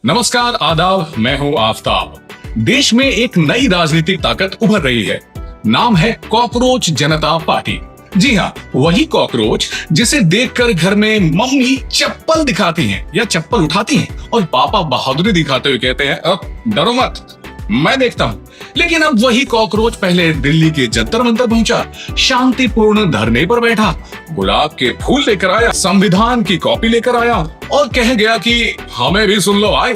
नमस्कार, आदाब। मैं हूं आफताब। देश में एक नई राजनीतिक ताकत उभर रही है। नाम है कॉकरोच जनता पार्टी। जी हाँ, वही कॉकरोच जिसे देखकर घर में मम्मी चप्पल दिखाती हैं या चप्पल उठाती हैं और पापा बहादुरी दिखाते हुए कहते हैं अब डरो मत, मैं देखता हूँ। लेकिन अब वही कॉकरोच पहले दिल्ली के जंतर मंतर पहुंचा, शांतिपूर्ण धरने पर बैठा, गुलाब के फूल लेकर आया, संविधान की कॉपी लेकर आया और कह गया कि हमें भी सुन लो भाई।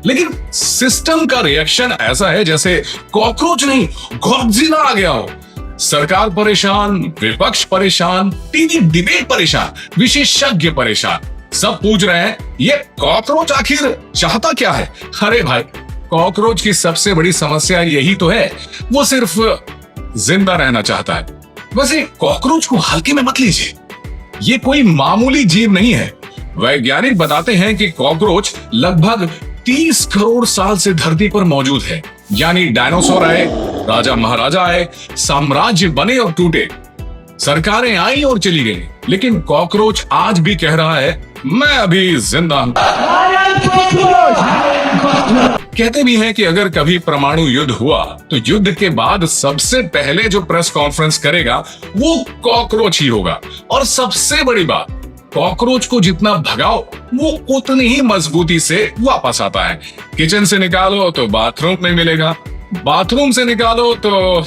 लेकिन सिस्टम का रिएक्शन ऐसा है जैसे कॉकरोच नहीं गॉडजिला आ गया हो। सरकार परेशान, विपक्ष परेशान, टीवी डिबेट परेशान, विशेषज्ञ परेशान। सब पूछ रहे हैं ये कॉकरोच आखिर चाहता क्या है। अरे भाई, कॉकरोच की सबसे बड़ी समस्या यही तो है, वो सिर्फ जिंदा रहना चाहता है। वैसे कॉकरोच को हल्के में मत लीजिए, ये कोई मामूली जीव नहीं है। वैज्ञानिक बताते हैं कि कॉकरोच लगभग 30 करोड़ साल से धरती पर मौजूद है। यानी डायनासोर आए, राजा महाराजा आए, साम्राज्य बने और टूटे, सरकारें आई और चली गई, लेकिन कॉकरोच आज भी कह रहा है मैं अभी जिंदा हूं। कहते भी हैं कि अगर कभी परमाणु युद्ध हुआ तो युद्ध के बाद सबसे पहले जो प्रेस कॉन्फ्रेंस करेगा वो कॉकरोच ही होगा। और सबसे बड़ी बात, कॉकरोच को जितना भगाओ वो उतनी ही मजबूती से वापस आता है। किचन से निकालो तो बाथरूम में मिलेगा, बाथरूम से निकालो तो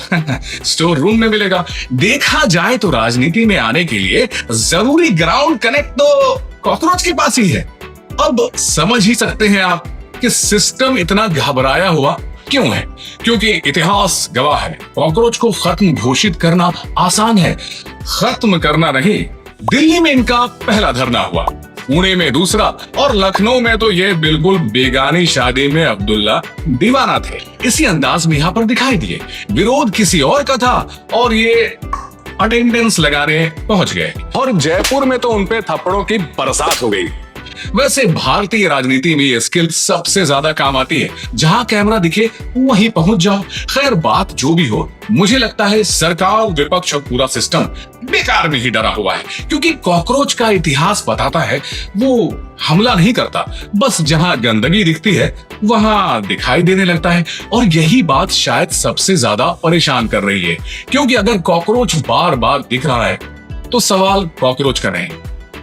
स्टोर रूम में मिलेगा। देखा जाए तो राजनीति में आने के लिए जरूरी ग्राउंड कनेक्ट तो कॉकरोच के पास ही है। अब समझ ही सकते हैं आप कि सिस्टम इतना घबराया हुआ क्यों है। क्योंकि इतिहास गवाह है, कॉकरोच को खत्म घोषित करना आसान है, खत्म करना नहीं। दिल्ली में इनका पहला धरना हुआ, पुणे में दूसरा और लखनऊ में तो ये बिल्कुल बेगानी शादी में अब्दुल्ला दीवाना थे। इसी अंदाज में यहाँ पर दिखाई दिए। विरोध किसी और का था और ये अटेंडेंस लगाने पहुंच गए और जयपुर में तो उनपे थप्पड़ों की बरसात हो गई। वैसे भारतीय राजनीति में ये स्किल सबसे ज्यादा काम आती है, जहां कैमरा दिखे वहीं पहुंच जाओ। खैर, बात जो भी हो, मुझे लगता है सरकार, विपक्ष और पूरा सिस्टम बेकार में ही डरा हुआ है। क्योंकि कॉकरोच का इतिहास बताता है वो हमला नहीं करता, बस जहां गंदगी दिखती है वहां दिखाई देने लगता है। और यही बात शायद सबसे ज्यादा परेशान कर रही है। क्योंकि अगर कॉकरोच बार बार दिख रहा है तो सवाल कॉकरोच का नहीं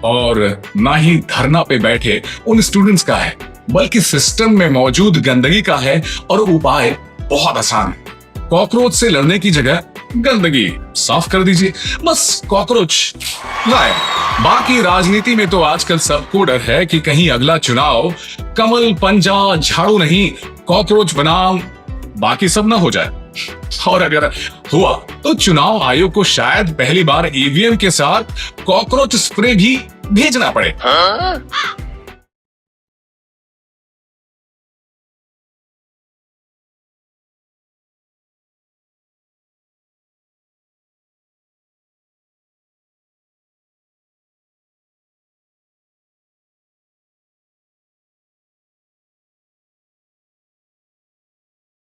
और ना ही धरना पे बैठे उन स्टूडेंट्स का है, बल्कि सिस्टम में मौजूद गंदगी का है। और उपाय बहुत आसान है, कॉकरोच से लड़ने की जगह गंदगी साफ कर दीजिए, बस कॉकरोच गायब। बाकी राजनीति में तो आजकल सबको डर है कि कहीं अगला चुनाव कमल पंजा झाड़ू नहीं कॉकरोच बनाम बाकी सब ना हो जाए। और अगर हुआ तो चुनाव आयोग को शायद पहली बार ईवीएम के साथ कॉकरोच स्प्रे भी भेजना पड़े।